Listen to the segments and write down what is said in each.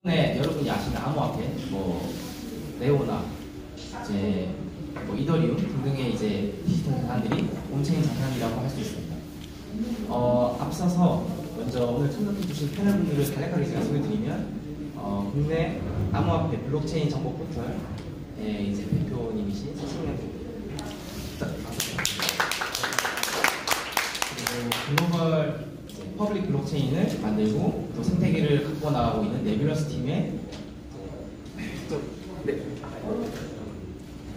네, 여러분이 아시는 암호화폐, 레오나, 이제 이더리움 등등의 이제 디지털 자산들이 온체인 자산이라고 할 수 있습니다. 앞서서 먼저 오늘 참석해주신 패널분들을 간략하게 제가 소개드리면 국내 암호화폐 블록체인 정보 포털의 이제 대표님이신 서승현 그리고 글로벌 퍼블릭 블록체인을 만들고 또 생태계를 갖고 나가고 있는 네뷸러스 팀의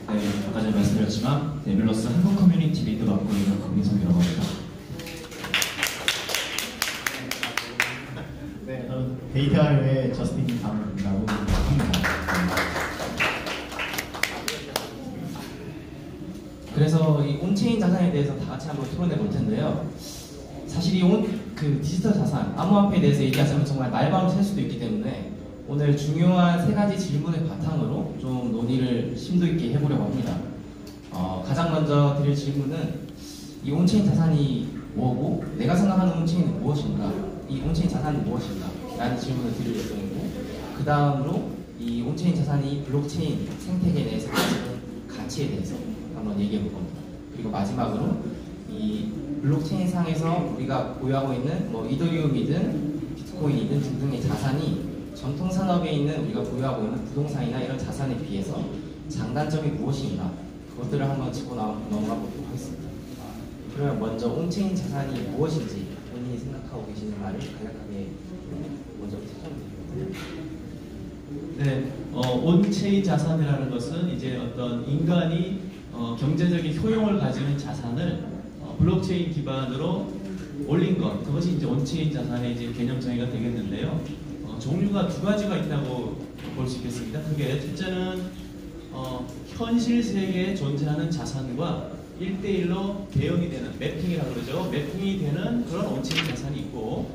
아까 전에 말씀드렸지만 네뷸러스 한국 커뮤니티 리드 맡고 있는 강민석이라고 합니다. 네, 저는 데이터아이오의 저스틴 김상훈이라고 합니다. 그래서 이 온체인 자산에 대해서 다 같이 한번 토론해 볼 텐데요. 사실 이 디지털 자산, 암호화폐에 대해서 얘기하자면 정말 말바로 셀 수도 있기 때문에 오늘 중요한 세 가지 질문을 바탕으로 좀 논의를 심도 있게 해보려고 합니다. 가장 먼저 드릴 질문은 이 온체인 자산이 뭐고 내가 생각하는 온체인은 무엇인가, 이 온체인 자산은 무엇인가 라는 질문을 드릴 예정이고, 그 다음으로 이 온체인 자산이 블록체인 생태계 내에서 가지는 가치에 대해서 한번 얘기해 볼 겁니다. 그리고 마지막으로 이 블록체인 상에서 우리가 보유하고 있는 이더리움이든 비트코인이든 등등의 자산이 전통 산업에 있는 우리가 보유하고 있는 부동산이나 이런 자산에 비해서 장단점이 무엇인가, 그것들을 한번 짚고 넘어가 보도록 하겠습니다. 그러면 먼저 온체인 자산이 무엇인지 본인이 생각하고 계시는 말을 간략하게 먼저 설명드립니다. 네, 온체인 자산이라는 것은 이제 어떤 인간이 경제적인 효용을 가지는 자산을 블록체인 기반으로 올린 것, 그것이 이제 온체인 자산의 이제 개념 정의가 되겠는데요. 종류가 두 가지가 있다고 볼 수 있겠습니다. 그게 첫째는 현실 세계에 존재하는 자산과 1대1로 대응이 되는 매핑이라고 그러죠. 매핑이 되는 그런 온체인 자산이 있고,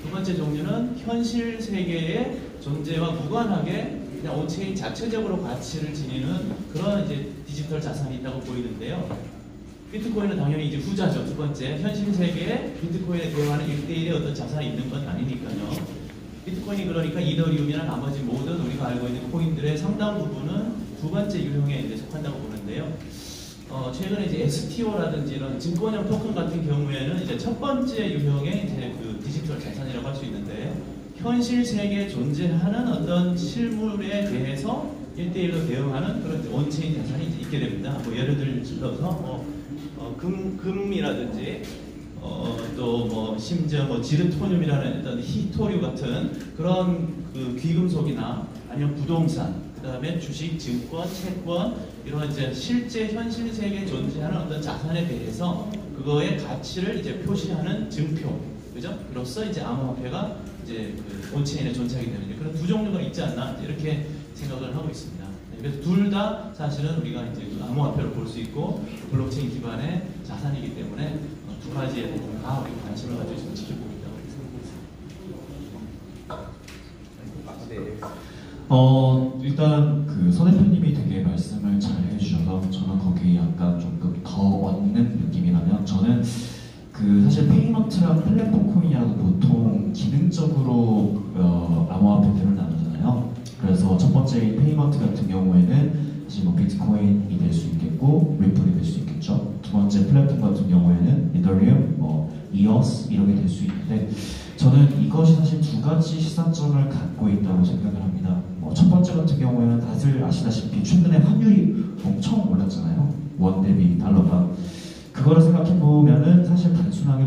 두 번째 종류는 현실 세계의 존재와 무관하게 그냥 온체인 자체적으로 가치를 지니는 그런 이제 디지털 자산이 있다고 보이는데요. 비트코인은 당연히 이제 후자죠. 두 번째, 현실 세계에 비트코인에 대응하는 1대1의 어떤 자산이 있는 건 아니니까요. 비트코인이 그러니까 이더리움이나 나머지 모든 우리가 알고 있는 코인들의 상당 부분은 두 번째 유형에 이제 속한다고 보는데요. 최근에 이제 STO라든지 이런 증권형 토큰 같은 경우에는 이제 첫 번째 유형의 이제 그 디지털 자산이라고 할 수 있는데, 현실 세계에 존재하는 어떤 실물에 대해서 1대1로 대응하는 그런 온체인 자산이 이제 있게 됩니다. 예를 들어서 금이라든지 또 심지어 지르토늄이라는 어떤 히토류 같은 그런 그 귀금속이나 아니면 부동산, 그 다음에 주식, 증권, 채권, 이런 이제 실제 현실 세계에 존재하는 어떤 자산에 대해서 그거의 가치를 이제 표시하는 증표, 그죠? 그로써 이제 암호화폐가 이제 그 온체인에 존재하게 되는 그런 두 종류가 있지 않나 이렇게 생각을 하고 있습니다. 그래서 둘 다 사실은 우리가 이제 그 암호화폐로 볼 수 있고 블록체인 기반의 자산이기 때문에 두 가지에 대해서 다 우리 관심을 가지고 지금 지켜보고 있다고 생각하고 있습니다. 일단 그 서 대표님이 되게 말씀을 잘 해주셔서 저는 거기 약간 조금 더 얻는 느낌이라면, 저는 그 사실 페이먼트랑 플랫폼 코인이라고 보통 기능적으로 암호화폐들을 나누잖아요. 그래서 첫 번째 페이먼트 같은 경우에는 사실 비트코인이 될 수 있겠고 리플이 될 수 있겠죠. 두 번째 플랫폼 같은 경우에는 이더리움, 이오스 이렇게 될 수 있는데, 저는 이것이 사실 두 가지 시사점을 갖고 있다고 생각을 합니다. 첫 번째 같은 경우에는 다들 아시다시피 최근에 환율이 엄청 올랐잖아요. 원 대비 달러가. 그거를 생각해보면은 사실 단순하게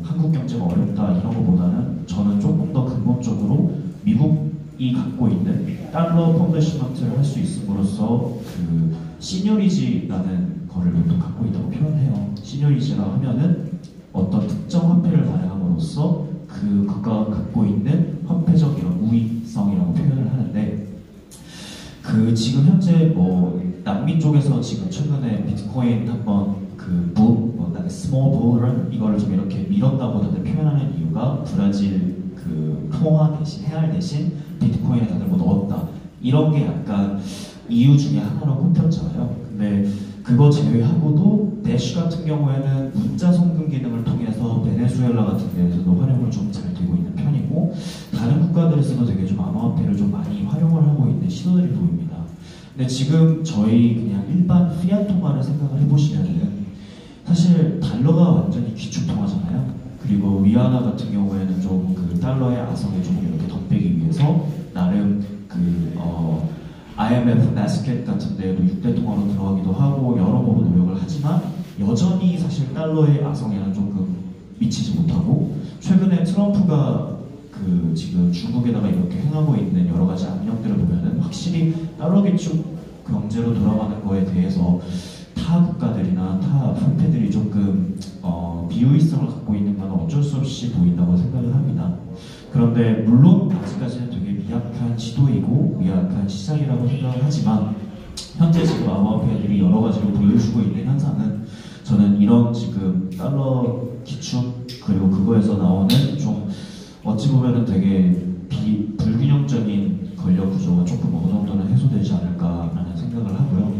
한국 경제가 어렵다 이런 것보다는 저는 조금 더 근본적으로 미국이 갖고 있는 달러 퍼블리시먼트를 할 수 있음으로써 그 시니어리지라는 거를 보통 갖고 있다고 표현해요. 시니어리지라 하면은 어떤 특정 화폐를 발행함으로써 그가 갖고 있는 화폐적 이런 우위성이라고 표현을 하는데, 그 지금 현재 남미 쪽에서 지금 최근에 비트코인 한번 스몰 부를 이거를 좀 이렇게 밀었다고 다들 표현하는 이유가 브라질 그 통화 대신 해알 대신 비트코인에 다들 넣었다, 이런 게 약간 이유 중에 하나로 꼽혔잖아요. 근데 그거 제외하고도 대쉬 같은 경우에는 문자 송금 기능을 통해서 베네수엘라 같은 데에서도 활용을 좀 잘 되고 있는 편이고, 다른 국가들에서도 되게 좀 암호화폐를 좀 시도들이 보입니다. 근데 지금 저희 그냥 일반 피아 통화를 생각을 해보시면은 사실 달러가 완전히 기축 통화잖아요. 그리고 위안화 같은 경우에는 좀 그 달러의 아성에 좀 이렇게 덧대기 위해서 나름 IMF 바스켓 같은 데도 6대 통화로 들어가기도 하고 여러모로 노력을 하지만 여전히 사실 달러의 아성에는 조금 미치지 못하고 최근에 트럼프가 그 지금 중국에다가 이렇게 행하고 있는 여러 가지 압력들을 보면은 확실히 달러 기축 경제로 돌아가는 거에 대해서 타 국가들이나 타 화폐들이 조금 비효율성을 갖고 있는 건 어쩔 수 없이 보인다고 생각을 합니다. 그런데 물론 아직까지는 되게 미약한 시도이고 미약한 시장이라고 생각을 하지만 현재 지금 암호화폐들이 여러 가지로 보여주고 있는 현상은 저는 이런 지금 달러 기축 그리고 그거에서 나오는 좀 어찌 보면은 되게 불균형적인 권력 구조가 조금 어느 정도는 해소되지 않을까라는 생각을 하고요.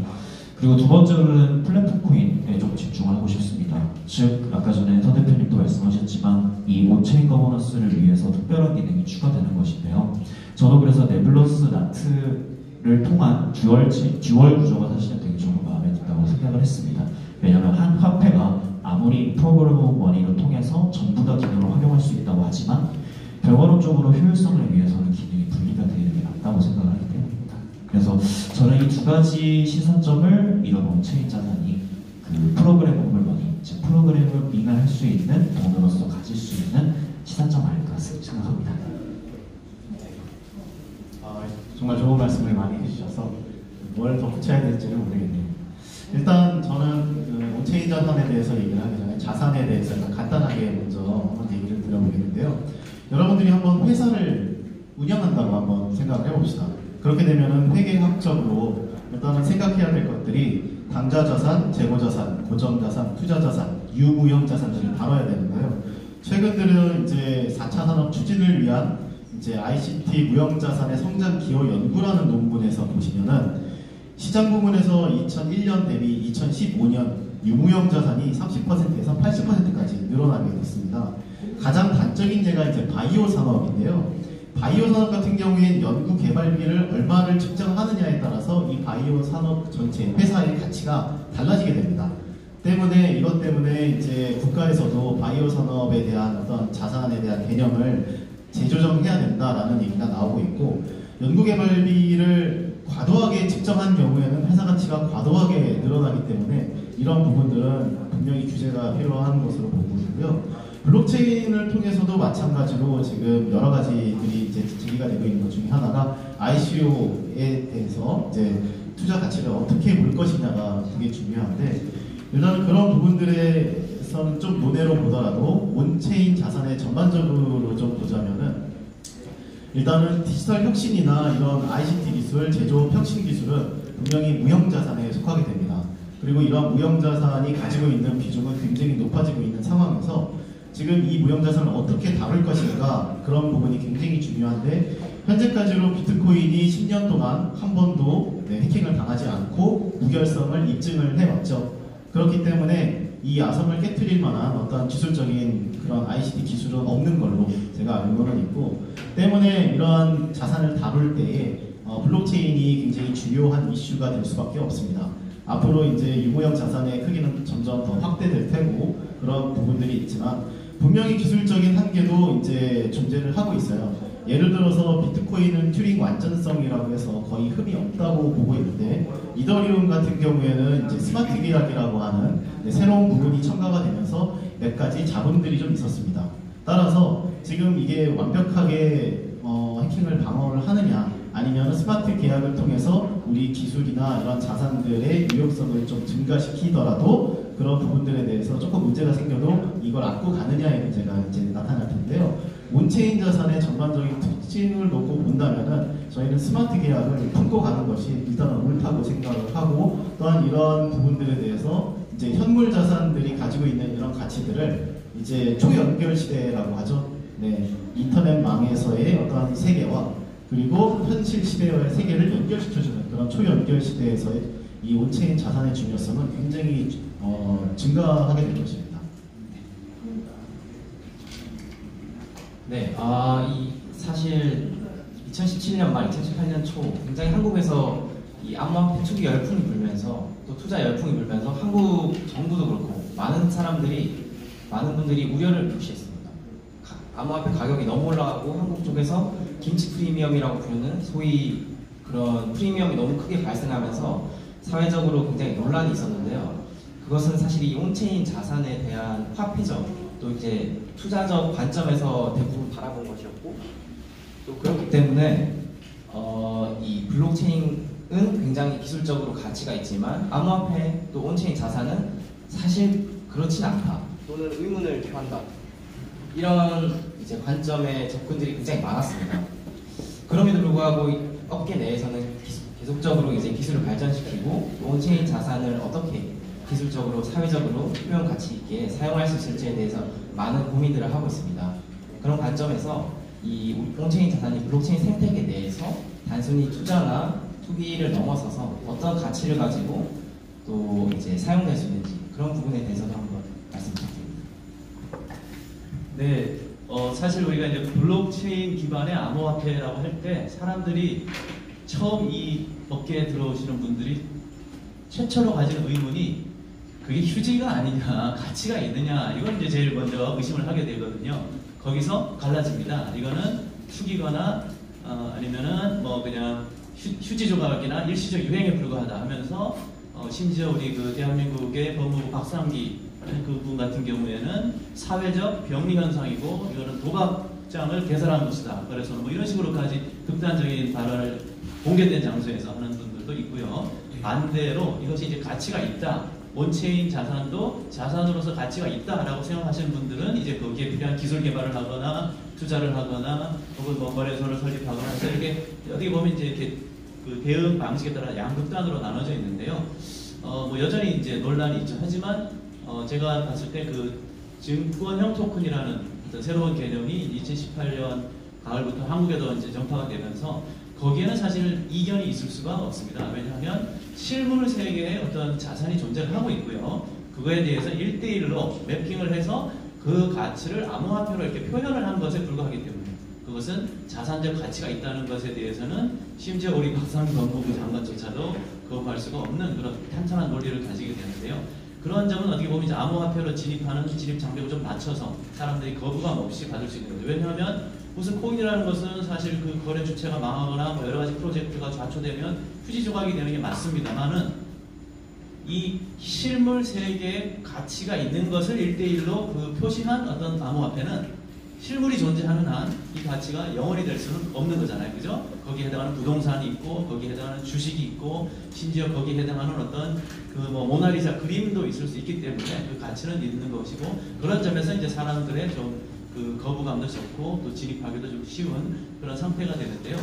그리고 두 번째로는 플랫폼 코인에 좀 집중을 하고 싶습니다. 즉 아까 전에 서 대표님도 말씀하셨지만 이 온체인 거버넌스를 위해서 특별한 기능이 추가되는 것인데요. 저도 그래서 네블러스 나트를 통한 듀얼 구조가 사실은 되게 좀 마음에 든다고 생각을 했습니다. 왜냐하면 한 화폐가 아무리 프로그래머 머니를 통해서 전부 다 기능을 활용할 수 있다고 하지만 결과론적으로 효율성을 위해서는 기능이 분리가 되는 게 낫다고 생각을 하기 때문입니다. 그래서 저는 이 두 가지 시선점을 이런 온체인 자산이 그 프로그래머블 머니, 즉 프로그래밍을 할 수 있는 돈으로서 가질 수 있는 시선점 아닐까 생각합니다. 정말 좋은 말씀을 많이 해주셔서 뭘 덧붙여야 될지는 모르겠네요. 일단 저는 그 온체인 자산에 대해서 얘기를 하기 전에 자산에 대해서 간단하게 먼저 한번 얘기를 드려보겠는데요. 여러분들이 한번 회사를 운영한다고 한번 생각을 해봅시다. 그렇게 되면은 회계학적으로 일단은 생각해야 될 것들이 당좌자산, 재고자산, 고정자산, 투자자산, 유무형 자산들을 다뤄야 되는데요. 최근 들은 이제 4차 산업 추진을 위한 이제 ICT 무형자산의 성장 기여 연구라는 논문에서 보시면은 시장 부문에서 2001년 대비 2015년 유무형 자산이 30%에서 80%까지 늘어나게 됐습니다. 가장 단적인 예가 이제 바이오 산업인데요. 바이오 산업 같은 경우엔 연구 개발비를 얼마를 측정하느냐에 따라서 이 바이오 산업 전체 회사의 가치가 달라지게 됩니다. 때문에 이것 때문에 이제 국가에서도 바이오 산업에 대한 어떤 자산에 대한 개념을 재조정해야 된다라는 얘기가 나오고 있고 연구 개발비를 과도하게 측정한 경우에는 회사 가치가 과도하게 늘어나기 때문에 이런 부분들은 분명히 규제가 필요한 것으로 보고 있고요. 블록체인을 통해서도 마찬가지로 지금 여러 가지들이 이제 제기가 되고 있는 것 중에 하나가 ICO에 대해서 이제 투자 가치를 어떻게 볼 것이냐가 되게 중요한데 일단은 그런 부분들에서는 좀 논외로 보더라도 온체인 자산의 전반적으로 좀 보자면은 일단은 디지털 혁신이나 이런 ICT 기술, 제조업 혁신 기술은 분명히 무형자산에 속하게 됩니다. 그리고 이런 무형자산이 가지고 있는 비중은 굉장히 높아지고 있는 상황에서 지금 이 무형자산을 어떻게 다룰 것인가 그런 부분이 굉장히 중요한데 현재까지로 비트코인이 10년 동안 한 번도 해킹을 당하지 않고 무결성을 입증을 해왔죠. 그렇기 때문에 이 아성을 깨트릴 만한 어떤 기술적인 그런 ICT 기술은 없는 걸로 제가 알고는 있고 때문에 이러한 자산을 다룰 때에 블록체인이 굉장히 중요한 이슈가 될 수밖에 없습니다. 앞으로 이제 유무형 자산의 크기는 점점 더 확대될 테고 그런 부분들이 있지만 분명히 기술적인 한계도 이제 존재를 하고 있어요. 예를 들어서 비트코인은 튜링 완전성이라고 해서 거의 흠이 없다고 보고 있는데 이더리움 같은 경우에는 이제 스마트 계약이라고 하는 새로운 부분이 첨가가 되면서 몇 가지 잡음들이 좀 있었습니다. 따라서 지금 이게 완벽하게 해킹을 방어를 하느냐 아니면 스마트 계약을 통해서 우리 기술이나 이런 자산들의 유용성을 좀 증가시키더라도 그런 부분들에 대해서 조금 문제가 생겨도 이걸 안고 가느냐의 문제가 이제 나타날 텐데요. 온체인 자산의 전반적인 특징을 놓고 본다면은 저희는 스마트 계약을 품고 가는 것이 일단은 옳다고 생각을 하고 또한 이런 부분들에 대해서 이제 현물 자산들이 가지고 있는 이런 가치들을 이제 초연결 시대라고 하죠. 네, 인터넷망에서의 어떤 세계와 그리고 현실 시대와의 세계를 연결시켜주는 그런 초연결 시대에서의 이 온체인 자산의 중요성은 굉장히 증가하게 될 것입니다. 네, 사실 2017년 말 2018년 초 굉장히 한국에서 이 암호화폐 투기 열풍이 불면서 또 투자 열풍이 불면서 한국 정부도 그렇고 많은 분들이 우려를 표시했습니다. 암호화폐 가격이 너무 올라가고 한국 쪽에서 김치 프리미엄이라고 부르는 소위 그런 프리미엄이 너무 크게 발생하면서 사회적으로 굉장히 논란이 있었는데요. 그것은 사실 이 온체인 자산에 대한 화폐적 또 이제 투자적 관점에서 대부분 바라본 것이었고 또 그렇기 때문에 이 블록체인은 굉장히 기술적으로 가치가 있지만 암호화폐 또 온체인 자산은 사실 그렇진 않다 또는 의문을 표한다 이런 이제 관점의 접근들이 굉장히 많았습니다. 그럼에도 불구하고 이 업계 내에서는 계속적으로 이제 기술을 발전시키고 온체인 자산을 어떻게 기술적으로 사회적으로 효용 가치 있게 사용할 수 있을지에 대해서 많은 고민들을 하고 있습니다. 그런 관점에서 이 온체인 자산이 블록체인 생태계 내에서 단순히 투자나 투기를 넘어서서 어떤 가치를 가지고 또 이제 사용될 수 있는지 그런 부분에 대해서도 한번 말씀 부탁드립니다. 네, 사실 우리가 이제 블록체인 기반의 암호화폐라고 할 때 사람들이 처음 이 업계에 들어오시는 분들이 최초로 가지는 의문이 그게 휴지가 아니냐, 가치가 있느냐, 이걸 이제 제일 먼저 의심을 하게 되거든요. 거기서 갈라집니다. 이거는 투기거나 아니면은 뭐 그냥 휴지 조각이나 일시적 유행에 불과하다 하면서 심지어 우리 그 대한민국의 법무부 박상기 그분 같은 경우에는 사회적 병리 현상이고 이거는 도박장을 개설한 것이다. 그래서 뭐 이런 식으로까지 극단적인 발언을 공개된 장소에서 하는 분들도 있고요. 반대로 이것이 이제 가치가 있다. 온체인 자산도 자산으로서 가치가 있다라고 생각하시는 분들은 이제 거기에 필요한 기술 개발을 하거나 투자를 하거나 혹은 뭐 거래소를 설립하거나 해서 이렇게 어떻게 보면 이제 이렇게 그 대응 방식에 따라 양극단으로 나눠져 있는데요. 뭐 여전히 이제 논란이 있죠. 하지만 제가 봤을 때 그 증권형 토큰이라는 어떤 새로운 개념이 2018년 가을부터 한국에도 이제 전파가 되면서 거기에는 사실 이견이 있을 수가 없습니다. 왜냐하면 실물 세계에 어떤 자산이 존재를 하고 있고요. 그거에 대해서 1대1로 매핑을 해서 그 가치를 암호화폐로 이렇게 표현을 한 것에 불과하기 때문에 그것은 자산적 가치가 있다는 것에 대해서는 심지어 우리 박상기 법무부 장관조차도 거부할 수가 없는 그런 탄탄한 논리를 가지게 되는데요. 그런 점은 어떻게 보면 이제 암호화폐로 진입하는 진입 장벽을 좀 낮춰서 사람들이 거부감 없이 받을 수 있는 거죠. 왜냐하면 무슨 코인이라는 것은 사실 그 거래 주체가 망하거나 뭐 여러 가지 프로젝트가 좌초되면 휴지 조각이 되는 게 맞습니다만은 이 실물 세계에 가치가 있는 것을 1대1로 그 표시한 어떤 암호화폐는 실물이 존재하는 한 이 가치가 영원히 될 수는 없는 거잖아요. 그죠? 거기에 해당하는 부동산이 있고 거기에 해당하는 주식이 있고 심지어 거기에 해당하는 어떤 그 뭐 모나리자 그림도 있을 수 있기 때문에 그 가치는 있는 것이고 그런 점에서 이제 사람들의 좀 그 거부감도 적고 또 진입하기도 좀 쉬운 그런 상태가 되는데요.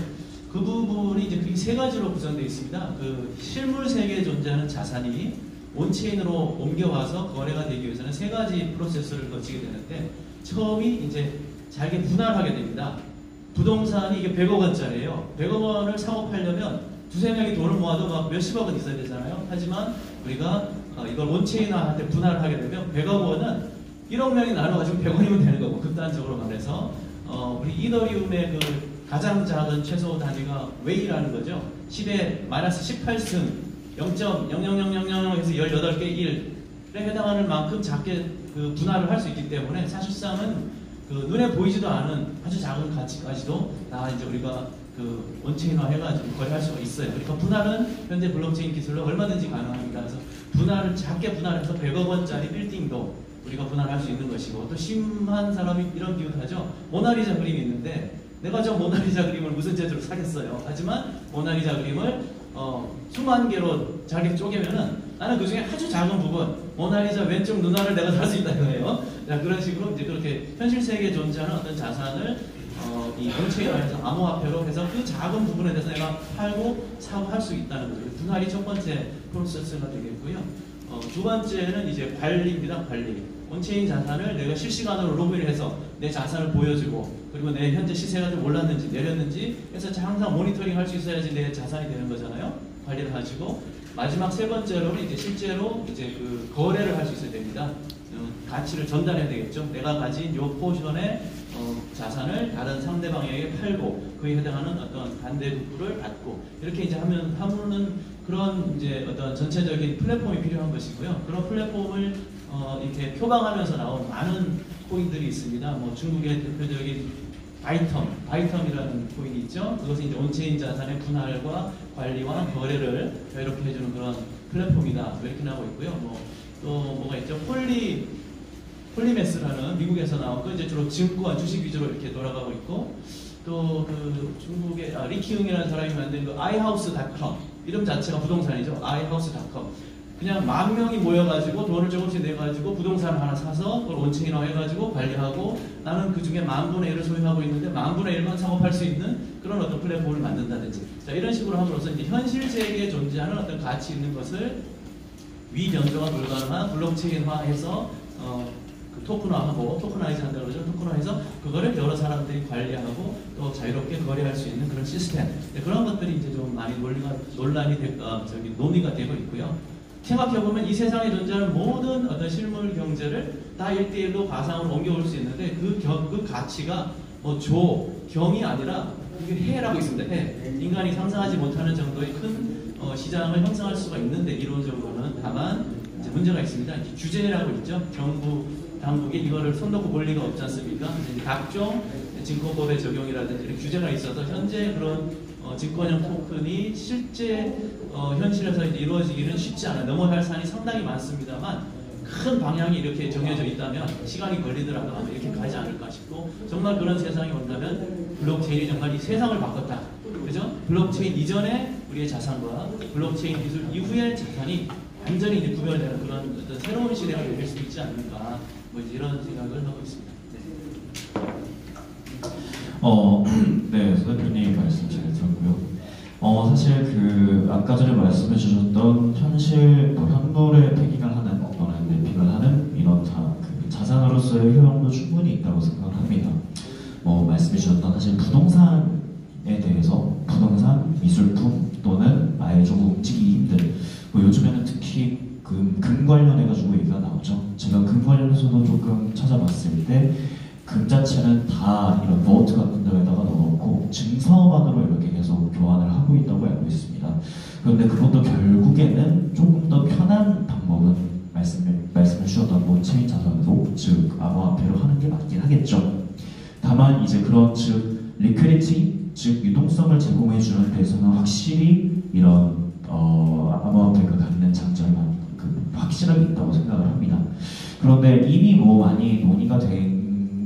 그 부분이 이제 크게 세 가지로 구성되어 있습니다. 그 실물 세계에 존재하는 자산이 온체인으로 옮겨와서 거래가 되기 위해서는 세 가지 프로세스를 거치게 되는데 처음이 이제 잘게 분할하게 됩니다. 부동산이 이게 100억 원짜리예요. 100억 원을 사고 팔려면 두세 명이 돈을 모아도 막 몇십억 원 있어야 되잖아요. 하지만 우리가 이걸 온체인화한테 분할을 하게 되면 100억 원은 1억 명이 나눠가지고 100원이면 되는 거고 극단적으로 말해서 우리 이더리움의 그 가장 작은 최소 단위가 웨이라는 거죠. 10에 마이너스 18승 0.00000 해서 18개 1에 해당하는 만큼 작게 그 분할을 할 수 있기 때문에 사실상은 그 눈에 보이지도 않은 아주 작은 가치까지도 다 이제 우리가 그 온체인화 해가지고 거래할 수가 있어요. 그러니까 분할은 현재 블록체인 기술로 얼마든지 가능합니다. 그래서 분할을 작게 분할해서 100억 원짜리 빌딩도 우리가 분할할 수 있는 것이고 또 심한 사람이 이런 비유를 하죠. 모나리자 그림이 있는데 내가 저 모나리자 그림을 무슨 재주로 사겠어요. 하지만 모나리자 그림을 수만 개로 잘게 쪼개면은 나는 그 중에 아주 작은 부분 모나리자 왼쪽 눈알을 내가 살 수 있다 이거예요. 자, 그런 식으로 이제 그렇게 현실 세계에 존재하는 어떤 자산을 이 온체인화해서 암호화폐로 해서 그 작은 부분에 대해서 내가 팔고 사고 할 수 있다는 거죠. 분할이 첫 번째 프로세스가 되겠고요. 두 번째는 이제 관리입니다. 관리. 온체인 자산을 내가 실시간으로 로그인을 해서 내 자산을 보여주고 그리고 내 현재 시세가 좀 올랐는지 내렸는지 해서 항상 모니터링 할 수 있어야지 내 자산이 되는 거잖아요. 관리를 하시고 마지막 세 번째로는 이제 실제로 이제 그 거래를 할 수 있어야 됩니다. 가치를 전달해야 되겠죠. 내가 가진 요 포션의 자산을 다른 상대방에게 팔고 그에 해당하는 어떤 반대급부를 받고 이렇게 이제 하면은 그런 이제 어떤 전체적인 플랫폼이 필요한 것이고요. 그런 플랫폼을 이렇게 표방하면서 나온 많은 코인들이 있습니다. 뭐 중국의 대표적인 바이텀이라는 코인이 있죠. 그것은 이제 온체인 자산의 분할과 관리와 거래를 자유롭게 해주는 그런 플랫폼이다. 이렇게 나오고 있고요. 또 뭐가 있죠? 폴리메스라는 미국에서 나온 거 이제 주로 증권, 주식 위주로 이렇게 돌아가고 있고 또 그 중국의 리키응이라는 사람이 만든 그 ihouse.com 이름 자체가 부동산이죠. ihouse.com 그냥 10,000명이 모여가지고 돈을 조금씩 내가지고 부동산 하나 사서 그걸 온체인화 해가지고 관리하고 나는 그 중에 10,000분의 1을 소유하고 있는데 10,000분의 1만 창업할 수 있는 그런 어떤 플랫폼을 만든다든지 자 이런 식으로 함으로써 이제 현실 세계에 존재하는 어떤 가치 있는 것을 위변조가 불가능한 블록체인화해서 토큰화하고 토큰화이즈 한다고 그러죠. 토큰화해서 그거를 여러 사람들이 관리하고 또 자유롭게 거래할 수 있는 그런 시스템 그런 것들이 이제 좀 많이 논의가 되고 있고요. 생각해보면 이 세상에 존재하는 모든 어떤 실물 경제를 다 1대1로 가상으로 옮겨올 수 있는데 그 가치가 경이 아니라 해라고 있습니다. 해. 인간이 상상하지 못하는 정도의 큰 시장을 형성할 수가 있는데 이론적으로는 다만 이제 문제가 있습니다. 규제라고 있죠. 정부 당국이 이거를 손 놓고 볼 리가 없지 않습니까? 각종 증권법의 적용이라든지 이런 규제가 있어서 현재 그런 증권형 토큰이 실제 현실에서 이제 이루어지기는 쉽지 않아요. 넘어갈 산이 상당히 많습니다만 큰 방향이 이렇게 정해져 있다면 시간이 걸리더라도 아마 이렇게 가지 않을까 싶고 정말 그런 세상이 온다면 블록체인이 정말 이 세상을 바꿨다. 그죠? 블록체인 이전에 우리의 자산과 블록체인 기술 이후의 자산이 완전히 이제 구별되는 그런 어떤 새로운 시대가 열릴 수 있지 않을까 뭐 이런 생각을 하고 있습니다. 네, 소대표님 말씀 잘 들었고요. 사실 아까 전에 말씀해 주셨던 현물에 배기가하는 또는 매핑을 하는 이런 자산으로서의 효용도 충분히 있다고 생각을 합니다. 말씀해 주셨던 사실 부동산에 대해서 부동산, 미술품 또는 아예 조금 움직이기 힘든 요즘에는 특히 금 관련해가지고 얘기가 나오죠. 제가 금 관련해서도 조금 찾아봤을 때 금 자체는 다 이런 보트 같은 데다가 넣어놓고 증서만으로 이렇게 계속 교환을 하고 있다고 알고 있습니다. 그런데 그것도 결국에는 조금 더 편한 방법은 말씀을 주셨던 온체인 자산으로 즉 암호화폐로 하는 게 맞긴 하겠죠. 다만 이제 그런 즉 리퀴디티 즉 유동성을 제공해주는 데서는 확실히 이런 암호화폐가 갖는 장점이 확실하게 있다고 생각을 합니다. 그런데 이미 많이 논의가 된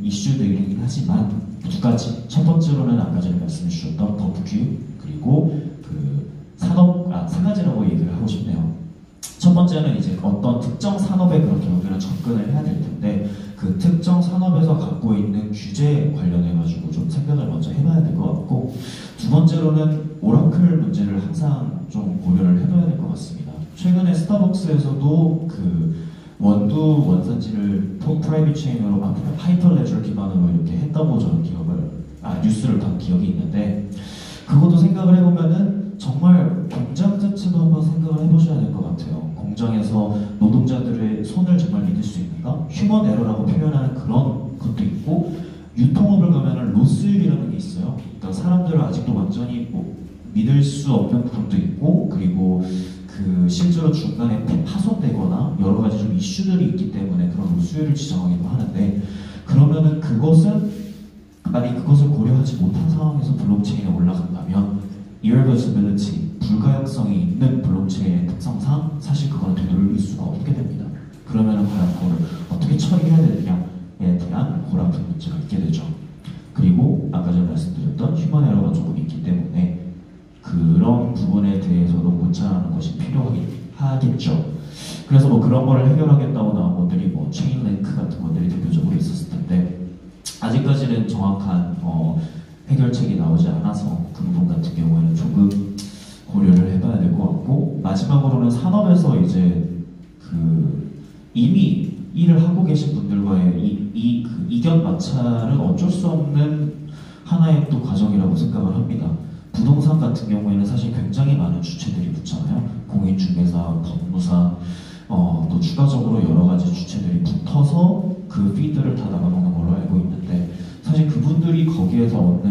이슈들이긴 하지만 두 가지. 첫 번째로는 아까 전에 말씀해 주셨던 법규 그리고 세 가지라고 얘기를 하고 싶네요. 첫 번째는 이제 어떤 특정 산업에 그런 경우에는 접근을 해야 될 텐데 그 특정 산업에서 갖고 있는 규제 관련해가지고 좀 생각을 먼저 해봐야 될 것 같고 두 번째로는 오라클 문제를 항상 좀 고려를 해둬야 될 것 같습니다. 최근에 스타벅스에서도 원두 원산지를 프라이빗 체인으로 하이퍼레저 기반으로 이렇게 했다고 저는 뉴스를 본 기억이 있는데 그것도 생각을 해보면은 정말 공장 자체도 한번 생각을 해보셔야 될 것 같아요. 공장에서 노동자들의 손을 정말 믿을 수 있는가? 휴먼 에러라고 표현하는 그런 것도 있고 유통업을 가면은 로스율이라는 게 있어요. 그러니까 사람들을 아직도 완전히 믿을 수 없는 부분도 있고 그리고 실제로 중간에 파손되거나 여러 가지 좀 이슈들이 있기 때문에 그런 로스율을 지정하기도 하는데 그러면은 만약 그것을 고려하지 못한 상황에서 블록체인에 올라간다면 irreversibility, 불가역성이 있는 블록체인의 특성상 사실 그건 되돌릴 수가 없게 됩니다. 그러면은 과연 그걸 어떻게 처리해야 되느냐에 대한 골아픈 문제가 있게 되죠. 그리고 아까 전에 말씀드렸던 휴먼 에러가 조금 있기 때문에 그런 부분에 대해서도 고찰하는 것이 필요하겠죠. 그래서 그런 거를 해결하겠다고 나온 것들이 체인 링크 같은 것들이 대표적으로 있었을 텐데 아직까지는 정확한 해결책이 나오지 않아서 그 부분 같은 경우에는 조금 고려를 해봐야 될 것 같고 마지막으로는 산업에서 이제 이미 일을 하고 계신 분들과의 이견 마찰은 어쩔 수 없는 하나의 또 과정이라고 생각을 합니다. 부동산 같은 경우에는 사실 굉장히 많은 주체들이 붙잖아요. 공인중개사, 법무사, 또 추가적으로 여러 가지 주체들이 붙어서 그 피드를 다 나가먹는 걸로 알고 있는데 사실 그분들이 거기에서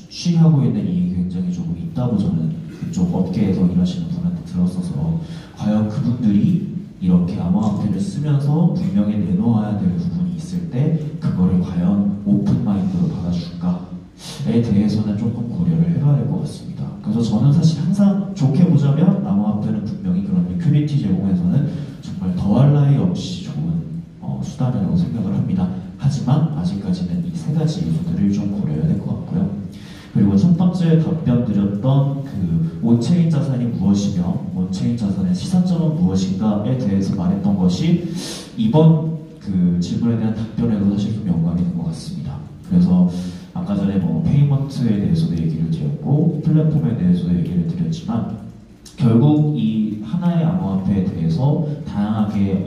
취하고 있는 이익이 굉장히 조금 있다고 저는 그쪽 업계에서 일하시는 분한테 들었어서 과연 그분들이 이렇게 암호화폐를 쓰면서 분명히 내놓아야 될 부분이 있을 때 그거를 과연 오픈 마인드로 받아줄까에 대해서는 조금 고려를 해봐야 될 것 같습니다. 그래서 저는 사실 항상 좋게 보자면 암호화폐는 분명히 그런 리퀴디티 제공에서는 정말 더할 나위 없이 좋은 수단이라고 생각을 합니다. 하지만 아직까지는 이 세 가지 요소들을 좀 고려해야 될 것 같고요. 그리고 첫 번째 답변 드렸던 그 온체인 자산이 무엇이며 온체인 자산의 시사점은 무엇인가에 대해서 말했던 것이 이번 그 질문에 대한 답변에도 사실 좀 연관이 된 것 같습니다. 그래서 아까 전에 뭐 페이먼트에 대해서도 얘기를 드렸고 플랫폼에 대해서도 얘기를 드렸지만 결국 이 하나의 암호화폐에 대해서 다양하게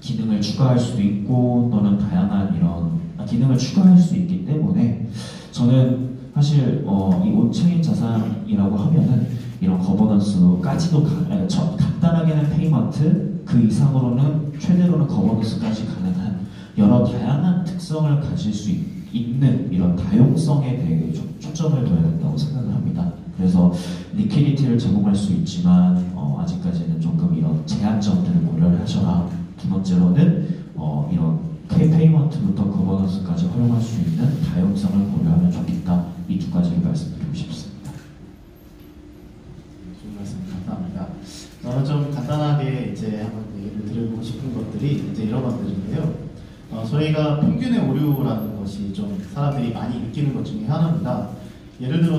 기능을 추가할 수도 있고 또는 다양한 이런 기능을 추가할 수 있기 때문에 저는 사실 이 온체인 자산이라고 하면은 이런 거버넌스까지도 간단하게는 페이먼트 그 이상으로는 최대로는 거버넌스까지 가능한 여러 다양한 특성을 가질 수 있는 이런 다용성에 대해 좀 초점을 둬야 된다고 생각을 합니다. 그래서 리퀴디티를 제공할 수 있지만 아직까지는 조금 이런 제한점들을 고려를 하셔라. 두 번째로는 이런 페이먼트부터 거버넌스까지 활용할 수 있는 다용성을 고려하면 좋겠다. 이 두 가지를 말씀드리고 싶습니다. 좋은 말씀 감사합니다. 저는 좀 간단하게 이제 한번 얘기를 드리고 싶은 것들이 이제 이런 것들인데요. 저희가 평균의 오류라는 것이 좀 사람들이 많이 느끼는 것 중에 하나입니다. 예를 들어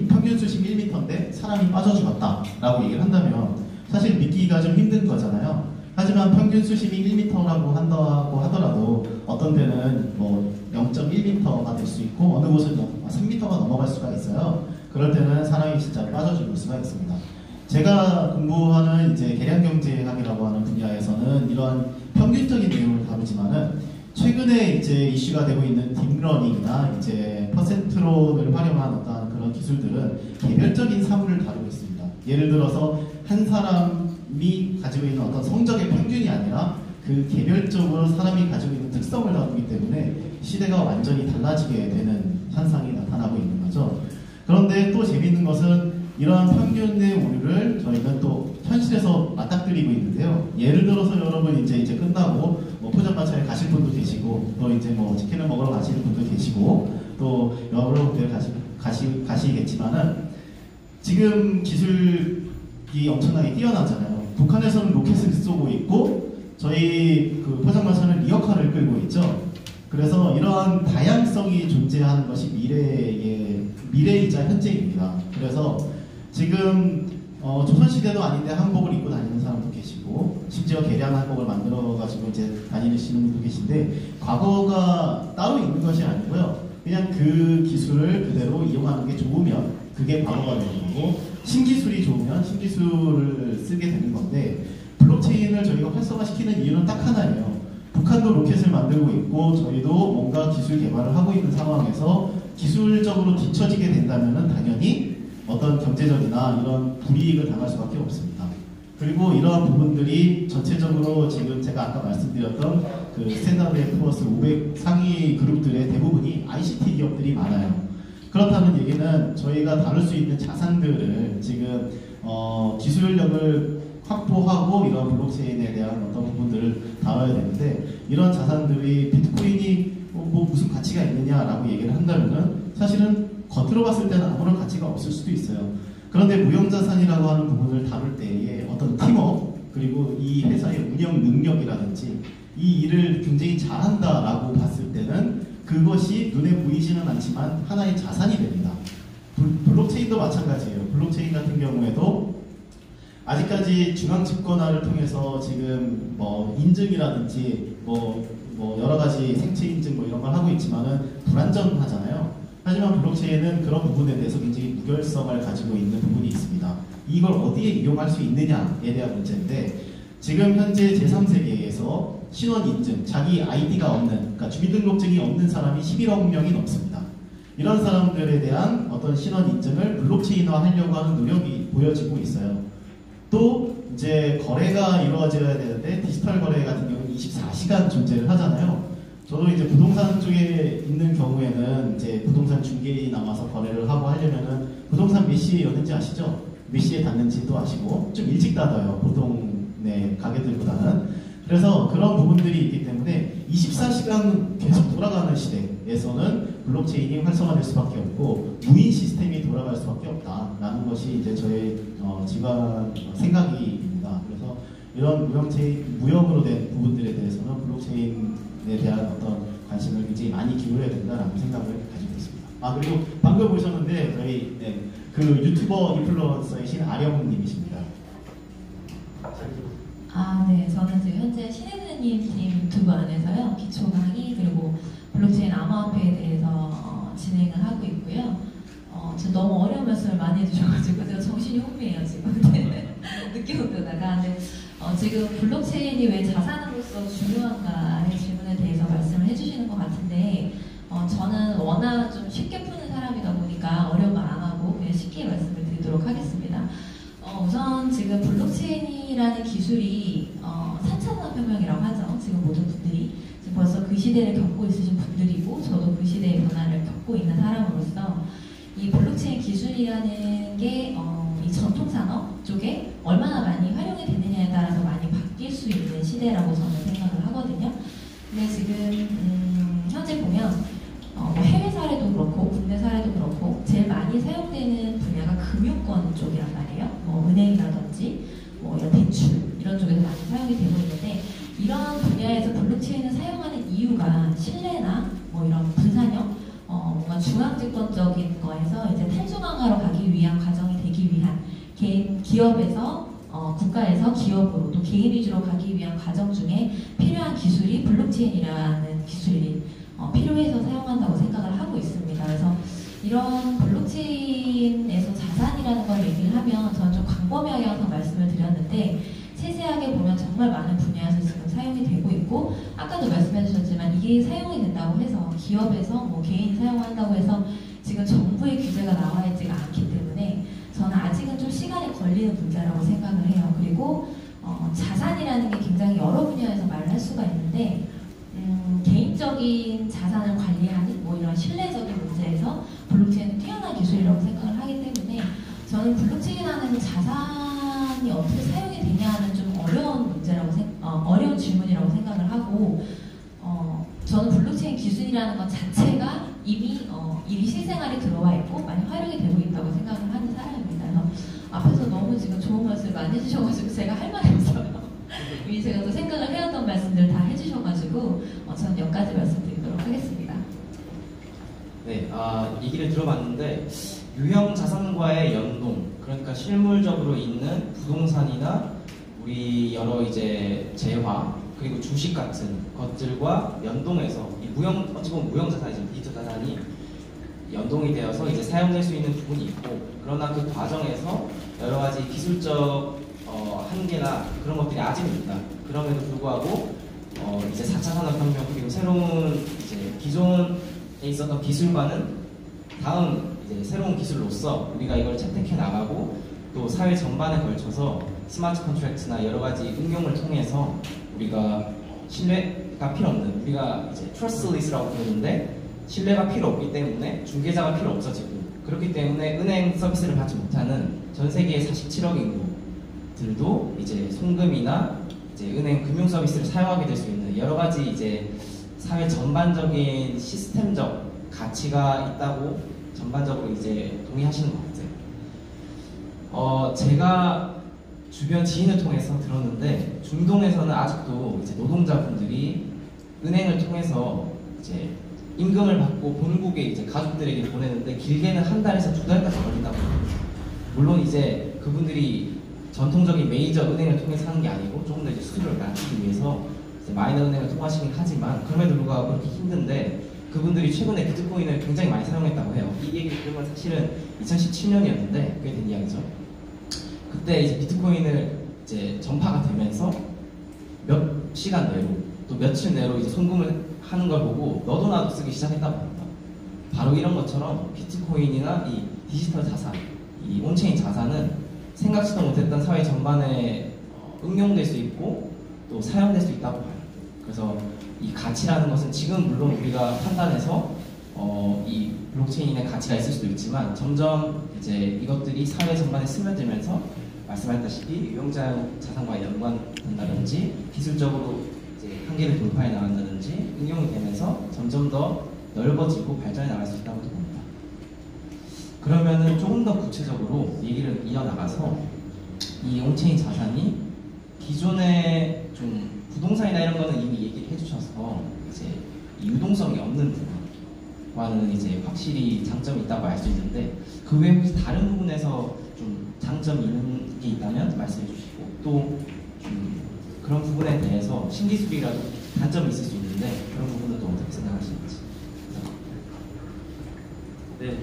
평균 수심 1m인데 사람이 빠져 죽었다라고 얘기를 한다면 사실 믿기가 좀 힘든 거잖아요. 하지만 평균 수심이 1m라고 한다고 하더라도 어떤 데는 뭐 0.1m가 될 수 있고 어느 곳은 3m가 넘어갈 수가 있어요. 그럴 때는 사람이 진짜 빠져 죽을 수가 있습니다. 제가 공부하는 이제 계량경제학이라고 하는 분야에서는 이런 평균적인 내용을 다루지만은 최근에 이제 이슈가 되고 있는 딥러닝이나 이제 퍼센트론을 활용한 어떤 그런 기술들은 개별적인 사물을 다루고 있습니다. 예를 들어서 한 사람이 가지고 있는 어떤 성적의 평균이 아니라 그 개별적으로 사람이 가지고 있는 특성을 다루기 때문에 시대가 완전히 달라지게 되는 현상이 나타나고 있는 거죠. 그런데 또 재미있는 것은 이러한 평균의 오류를 저희는 또 현실에서 맞닥뜨리고 있는데요. 예를 들어서 여러분 이제 끝나고 뭐 포장마차에 가실 분도 계시고 또 이제 뭐 치킨을 먹으러 가시는 분도 계시고 또 여러 군데 가시겠지만은 지금 기술이 엄청나게 뛰어나잖아요. 북한에서는 로켓을 쏘고 있고 저희 그 포장마차는 리어카를 끌고 있죠. 그래서 이러한 다양성이 존재하는 것이 미래이자 현재입니다. 그래서 지금 조선시대도 아닌데 한복을 입고 다니는 사람도 계시고 심지어 개량 한복을 만들어가지고 이제 다니시는 분도 계신데 과거가 따로 있는 것이 아니고요. 그냥 그 기술을 그대로 이용하는 게 좋으면 그게 과거가 되는 거고 신기술이 좋으면 신기술을 쓰게 되는 건데 블록체인을 저희가 활성화시키는 이유는 딱 하나예요. 북한도 로켓을 만들고 있고 저희도 뭔가 기술 개발을 하고 있는 상황에서 기술적으로 뒤처지게 된다면 당연히 어떤 경제적이나 이런 불이익을 당할 수밖에 없습니다. 그리고 이러한 부분들이 전체적으로 지금 제가 아까 말씀드렸던 그 스탠다드 앤 푸어스 500 상위 그룹들의 대부분이 ICT 기업들이 많아요. 그렇다는 얘기는 저희가 다룰 수 있는 자산들을 지금 기술력을 확보하고 이런 블록체인에 대한 어떤 부분들을 다뤄야 되는데 이런 자산들이 비트코인이 뭐 무슨 가치가 있느냐라고 얘기를 한다면은 사실은 겉으로 봤을 때는 아무런 가치가 없을 수도 있어요. 그런데 무형자산이라고 하는 부분을 다룰 때에 어떤 팀워크 그리고 이 회사의 운영 능력이라든지 이 일을 굉장히 잘한다라고 봤을 때는 그것이 눈에 보이지는 않지만 하나의 자산이 됩니다. 블록체인도 마찬가지예요. 블록체인 같은 경우에도 아직까지 중앙집권화를 통해서 지금 뭐 인증이라든지 뭐 여러 가지 생체 인증 뭐 이런 걸 하고 있지만은 불안전하잖아요. 하지만 블록체인은 그런 부분에 대해서 굉장히 무결성을 가지고 있는 부분이 있습니다. 이걸 어디에 이용할 수 있느냐에 대한 문제인데 지금 현재 제3세계에서 신원 인증, 자기 아이디가 없는, 그러니까 주민등록증이 없는 사람이 11억 명이 넘습니다. 이런 사람들에 대한 어떤 신원 인증을 블록체인화 하려고 하는 노력이 보여지고 있어요. 또 이제 거래가 이루어져야 되는데 디지털 거래 같은 경우는 24시간 존재를 하잖아요. 저도 이제 부동산 쪽에 있는 경우에는 이제 부동산 중개인이 나와서 거래를 하고 하려면은 부동산 몇 시에 여는지 아시죠? 몇 시에 닫는지도 아시고 좀 일찍 닫아요. 보통 네, 가게들보다는. 그래서 그런 부분들이 있기 때문에 24시간 계속 돌아가는 시대에서는 블록체인이 활성화될 수밖에 없고 무인 시스템이 돌아갈 수밖에 없다라는 것이 이제 저의 지관 생각입니다. 그래서 이런 무형으로 된 부분들에 대해서는 블록체인에 대한 어떤 관심을 굉장히 많이 기울여야 된다라는 생각을 가지고 있습니다. 아 그리고 방금 보셨는데 저희 그 유튜버 인플루언서이신 아령님이십니다. 아, 네. 저는 지금 현재 신혜진님 팀 유튜브 안에서요. 기초 강의 그리고 블록체인 암호화폐에 대해서 진행을 하고 있고요. 지금 너무 어려운 말씀을 많이 해주셔가지고 제가 정신이 혼미해요 지금. 늦게 오다가 근데 지금 블록체인이 왜 자산으로서 중요한가의 질문에 대해서 말씀을 해주시는 것 같은데 저는 워낙 좀 쉽게 푸는 사람이다 보니까 어려운 말 안 하고 그냥 쉽게 말씀을 드리도록 하겠습니다. 우선 지금 블록체인이라는 기술이 4차 산업혁명이라고 하죠. 지금 모든 분들이 지금 벌써 그 시대를 겪고 있으신 분들이고 저도 그 시대의 변화를 겪고 있는 사람으로서 이 블록체인 기술이라는 게 이 전통 산업 쪽에 얼마나 많이 활용이 되느냐에 따라서 많이 바뀔 수 있는 시대라고 저는 생각을 하거든요. 근데 지금 현재 보면 해외 사례도 그렇고 국내 사례도 그렇고 제일 많이 사용되는 분야가 금융권 쪽이란 말이에요. 은행이라든지 이런 대출 이런 쪽에서 많이 사용이 되고 있는데 이런 분야에서 블록체인을 사용하는 이유가 신뢰나 이런 분산형 뭔가 중앙집권적인 거에서 이제 탈중앙화로 가기 위한 과정이 되기 위한 기업에서 국가에서 기업으로 또 개인 위주로 가기 위한 과정 중에 필요한 기술이 블록체인이라는 기술이 필요해서 사용한다고 생각을 하고 있습니다. 그래서 이런 블록체인에서 자산이라는 걸 얘기를 하면 저는 좀 광범위하게 항상 말씀을 드렸는데 세세하게 보면 정말 많은 분야에서 지금 사용이 되고 있고 아까도 말씀해 주셨지만 이게 사용이 된다고 해서 기업에서 개인이 사용한다고 해서 지금 정부의 규제가 나와 있지가 않기 때문에 저는 아직은 좀 시간이 걸리는 문제라고 생각을 해요. 그리고 자산이라는 게 굉장히 여러 분야에서 말을 할 수가 있는데 개인적인 자산을 관리하는 이런 신뢰적인 문제에서 블록체인은 뛰어난 기술이라고 생각을 하기 때문에 저는 블록체인이라는 자산이 어떻게 사용이 되냐는 좀 어려운 문제라고 어려운 질문이라고 생각을 하고 저는 블록체인 기술이라는 것 자체가 이미 실생활에 들어와 있고 많이 활용이 되고 있다고 생각을 하는 사람입니다. 그래서 앞에서 너무 지금 좋은 말씀 많이 해주셔가지고 제가 할 말이 없어요. 이미 제가 또 생각을 해왔던 말씀들 다 해주셔가지고 저는 여기까지 말씀드리도록 하겠습니다. 네, 얘기를 들어봤는데 유형 자산과의 연동, 그러니까 실물적으로 있는 부동산이나 우리 여러 이제 재화 그리고 주식 같은 것들과 연동해서 이 어찌 보면 무형 자산이죠. 디지털 자산이 연동이 되어서 이제 사용될 수 있는 부분이 있고 그러나 그 과정에서 여러 가지 기술적 한계나 그런 것들이 아직은 있다. 그럼에도 불구하고 이제 4차 산업혁명 그리고 새로운 이제 기존에 있었던 기술과는 다음 이제 새로운 기술로서 우리가 이걸 채택해 나가고 또 사회 전반에 걸쳐서 스마트 컨트랙트나 여러 가지 응용을 통해서 우리가 신뢰가 필요 없는 우리가 이제 trustless라고 부르는데 신뢰가 필요 없기 때문에 중개자가 필요 없어지고 그렇기 때문에 은행 서비스를 받지 못하는 전 세계의 47억 인구들도 이제 송금이나 이제 은행 금융 서비스를 사용하게 될 수 있는 여러 가지 이제 사회 전반적인 시스템적 가치가 있다고 전반적으로 이제 동의하시는 것 같아요. 제가 주변 지인을 통해서 들었는데 중동에서는 아직도 이제 노동자분들이 은행을 통해서 이제 임금을 받고 본국에 이제 가족들에게 보내는데 길게는 한 달에서 2달까지 걸린다고 합니다. 물론 이제 그분들이 전통적인 메이저 은행을 통해서 하는 게 아니고 조금 더 이제 수수료를 낮추기 위해서 이제 마이너 은행을 통하시긴 하지만 그럼에도 불구하고 그렇게 힘든데 그분들이 최근에 비트코인을 굉장히 많이 사용했다고 해요. 이 얘기 들으면 사실은 2017년이었는데 꽤 된 이야기죠. 그때 이제 비트코인을 이제 전파가 되면서 몇 시간 내로 또 며칠 내로 이제 송금을 하는 걸 보고 너도 나도 쓰기 시작했다고 합니다. 바로 이런 것처럼 비트코인이나 이 디지털 자산, 이 온체인 자산은 생각지도 못했던 사회 전반에 응용될 수 있고 또 사용될 수 있다고 봐요. 그래서 이 가치라는 것은 지금 물론 우리가 판단해서 이 블록체인의 가치가 있을 수도 있지만 점점 이제 이것들이 사회 전반에 스며들면서 말씀하셨다시피 유용자 자산과 연관된다든지 기술적으로 이제 한계를 돌파해 나간다든지 응용이 되면서 점점 더 넓어지고 발전해 나갈 수 있다고 봅니다. 그러면은 조금 더 구체적으로 얘기를 이어나가서 이 온체인 자산이 기존의 좀 부동산이나 이런 거는 이미 얘기를 해주셔서 이제 이 유동성이 없는 부분과는 이제 확실히 장점이 있다고 알 수 있는데 그 외에 혹시 다른 부분에서 좀 장점이 있는 게 있다면 말씀해 주시고 또 그런 부분에 대해서 신기술이라도 단점이 있을 수 있는데 그런 부분은 또 어떻게 생각하시는지. 네,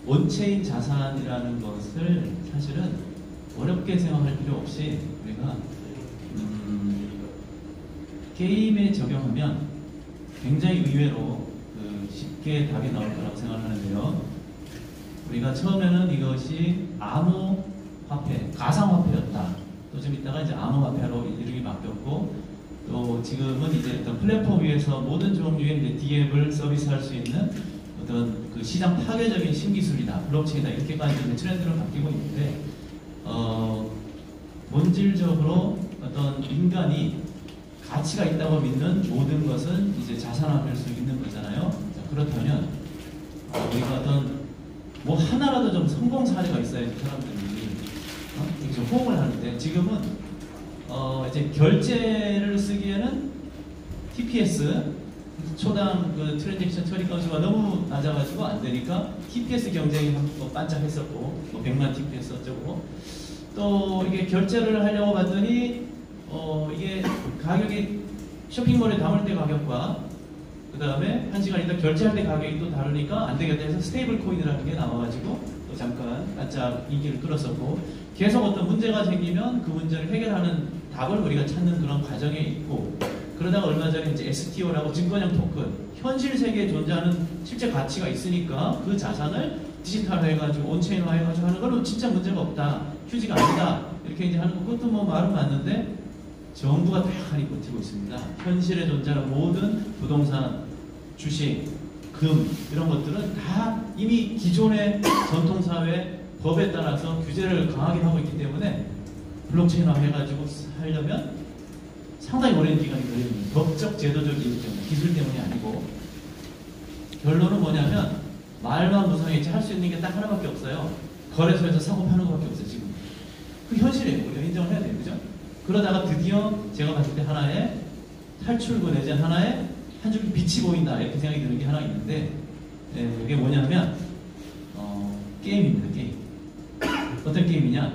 온체인 자산이라는 것을 사실은 어렵게 생각할 필요 없이 우리가 게임에 적용하면 굉장히 의외로 쉽게 답이 나올 거라고 생각하는데요. 우리가 처음에는 이것이 암호화폐, 가상화폐였다. 또 좀 이따가 이제 암호화폐로 이름이 바뀌었고, 또 지금은 이제 어떤 플랫폼 위에서 모든 종류의 이제 DApp을 서비스할 수 있는 어떤 그 시장 파괴적인 신기술이다, 블록체인이다 이렇게까지 이제 트렌드로 바뀌고 있는데, 본질적으로 어떤 인간이 가치가 있다고 믿는 모든 것은 이제 자산화될 수 있는 거잖아요. 자, 그렇다면 우리가 어떤 뭐 하나라도 좀 성공 사례가 있어야지 사람들이 이렇게 좀 호응을 하는데, 지금은 이제 결제를 쓰기에는 TPS 초당 그 트랜잭션 처리 건수가 너무 낮아가지고 안 되니까 TPS 경쟁이 뭐 반짝했었고, 뭐 100만 TPS 어쩌고, 또 이게 결제를 하려고 봤더니 이게 가격이 쇼핑몰에 담을 때 가격과 그 다음에 1시간 있다 결제할 때 가격이 또 다르니까 안 되겠다 해서 스테이블 코인이라는 게 나와가지고 또 잠깐 반짝 인기를 끌었었고, 계속 어떤 문제가 생기면 그 문제를 해결하는 답을 우리가 찾는 그런 과정에 있고, 그러다가 얼마 전에 이제 STO라고 증권형 토큰, 현실 세계에 존재하는 실제 가치가 있으니까 그 자산을 디지털화 해가지고 온체인화 해가지고 하는 건 진짜 문제가 없다, 휴지가 아니다 이렇게 이제 하는 거, 그것도 뭐 말은 맞는데 정부가 다양하게 버티고 있습니다. 현실에 존재하는 모든 부동산, 주식, 금 이런 것들은 다 이미 기존의 전통사회 법에 따라서 규제를 강하게 하고 있기 때문에 블록체인화 해가지고 하려면 상당히 오랜 기간이 걸립니다. 법적, 제도적 이유 때문에, 기술 때문이 아니고. 결론은 뭐냐면 말만 무성했지 할 수 있는 게 딱 하나밖에 없어요. 거래소에서 사고 파는 것밖에 없어요. 지금 그 현실이에요. 우리가 인정을 해야 돼요. 그죠? 그러다가 드디어 제가 봤을 때 하나의 탈출구 내지 하나의 한 줄기 빛이 보인다 이렇게 생각이 드는 게 하나 있는데, 그게 뭐냐면 게임입니다. 게임. 어떤 게임이냐,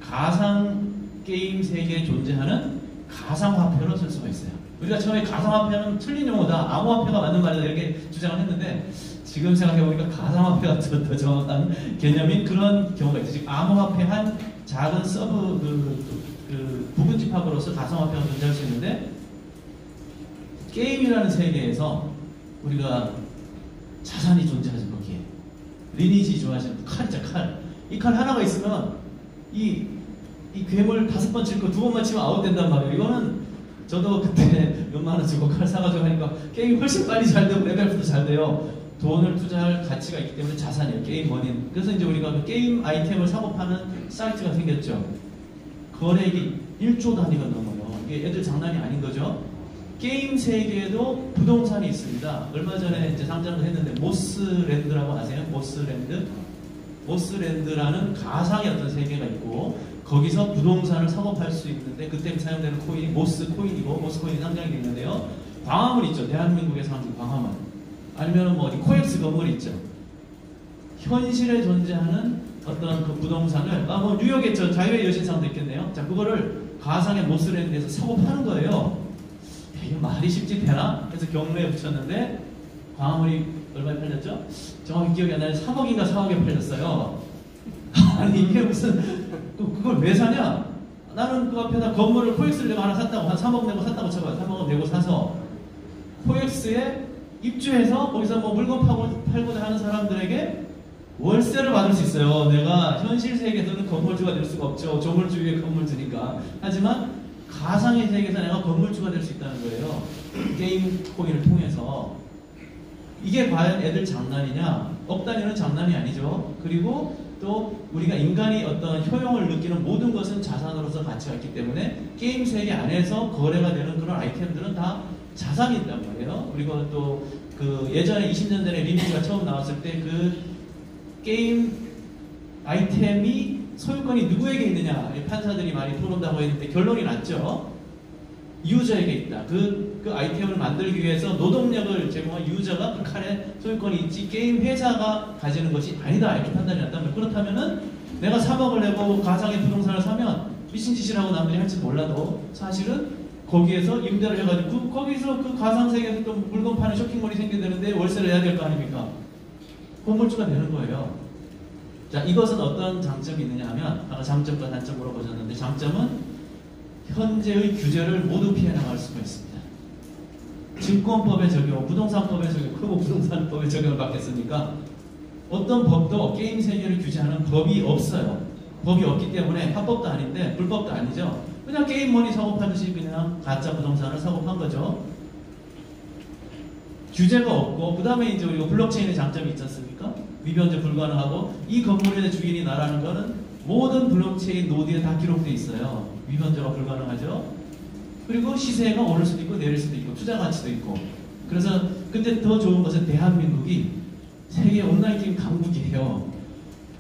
가상 게임 세계에 존재하는 가상화폐로 쓸 수가 있어요. 우리가 처음에 가상화폐는 틀린 용어다, 암호화폐가 맞는 말이다 이렇게 주장을 했는데, 지금 생각해보니까 가상화폐가 더 정확한 개념인 그런 경우가 있어요. 지금 암호화폐 한 작은 서브 부분 집합으로서 가상화폐가 존재할 수 있는데, 게임이라는 세계에서 우리가 자산이 존재하죠. 거기에 리니지 좋아하시는 칼이죠. 칼. 이 칼 하나가 있으면 이 괴물 5번 칠 거 2번만 치면 아웃된단 말이에요. 이거는 저도 그때 몇만 원 주고 칼 사가지고 하니까 게임이 훨씬 빨리 잘 되고 레벨부터 잘 돼요. 돈을 투자할 가치가 있기 때문에 자산이에요. 게임 머니는. 그래서 이제 우리가 그 게임 아이템을 사고 파는 사이트가 생겼죠. 거래액이 1조 단위가 넘어요. 이게 애들 장난이 아닌 거죠. 게임 세계에도 부동산이 있습니다. 얼마 전에 이제 상장을 했는데 모스랜드라고 아세요? 모스랜드? 모스랜드라는 가상의 어떤 세계가 있고, 거기서 부동산을 사고 팔 수 있는데 그때 사용되는 코인이 모스코인이고, 모스코인이 상장이 있는데요. 광화문 있죠. 대한민국에서 한국 광화문. 아니면 뭐 어디 코엑스 건물 있죠. 현실에 존재하는 어떤 그 부동산을 뭐 뉴욕에 저 자유의 여신상도 있겠네요. 자, 그거를 가상의 모스랜드에서 사고 파는 거예요. 이게 말이 쉽지 되나? 그래서 경매에 붙였는데 광화문이 얼마에 팔렸죠? 정확히 기억이 안 나는데 3억인가 4억에 팔렸어요. 아니 이게 무슨, 그걸 왜 사냐? 나는 그 앞에다 건물을 코엑스를 내가 하나 샀다고, 한 3억 내고 샀다고 쳐봐요. 3억 내고 사서 코엑스에 입주해서 거기서 뭐 물건 팔고자 하는 사람들에게 월세를 받을 수 있어요. 내가 현실 세계에서는 건물주가 될 수가 없죠. 조물주의 건물주니까. 하지만 가상의 세계에서 내가 건물주가 될 수 있다는 거예요. 게임 코인을 통해서. 이게 과연 애들 장난이냐? 억 단위는 장난이 아니죠. 그리고 또 우리가 인간이 어떤 효용을 느끼는 모든 것은 자산으로서 가치가 있기 때문에 게임 세계 안에서 거래가 되는 그런 아이템들은 다 자산이 있단 말이에요. 그리고 또 그 예전에 20년 전에 리뷰가 처음 나왔을 때 그 게임 아이템이 소유권이 누구에게 있느냐 판사들이 많이 토론다고 했는데 결론이 났죠. 유저에게 있다. 그 아이템을 만들기 위해서 노동력을 제공한 유저가 그 칸에 소유권이 있지 게임 회사가 가지는 것이 아니다. 이렇게 판단이 났다면 그렇다면은 내가 3억을 내고 가상의 부동산을 사면 미친 짓이라고 남들이 할지 몰라도 사실은 거기에서 임대를 해가지고 거기서 그 가상세계에서 또 물건 파는 쇼핑몰이 생겨되는데 월세를 내야 될 거 아닙니까? 건물주가 되는 거예요. 자, 이것은 어떤 장점이 있느냐 하면 아까 장점과 단점 물어보셨는데 장점은 현재의 규제를 모두 피해나갈 수가 있습니다. 증권법의 적용, 부동산법의 적용, 그리고 부동산법의 적용을 받겠습니까? 어떤 법도 게임 세계를 규제하는 법이 없어요. 법이 없기 때문에 합법도 아닌데 불법도 아니죠. 그냥 게임머니 사고 파듯이 그냥 가짜 부동산을 사고 판 거죠. 규제가 없고 그 다음에 이제 우리가 블록체인의 장점이 있지 않습니까? 위변제 불가능하고 이 건물의 주인이 나라는 거는 모든 블록체인 노드에 다 기록되어 있어요. 위변제가 불가능하죠. 그리고 시세가 오를 수도 있고 내릴 수도 있고 투자 가치도 있고. 그래서 근데 더 좋은 것은 대한민국이 세계 온라인 게임 강국이에요.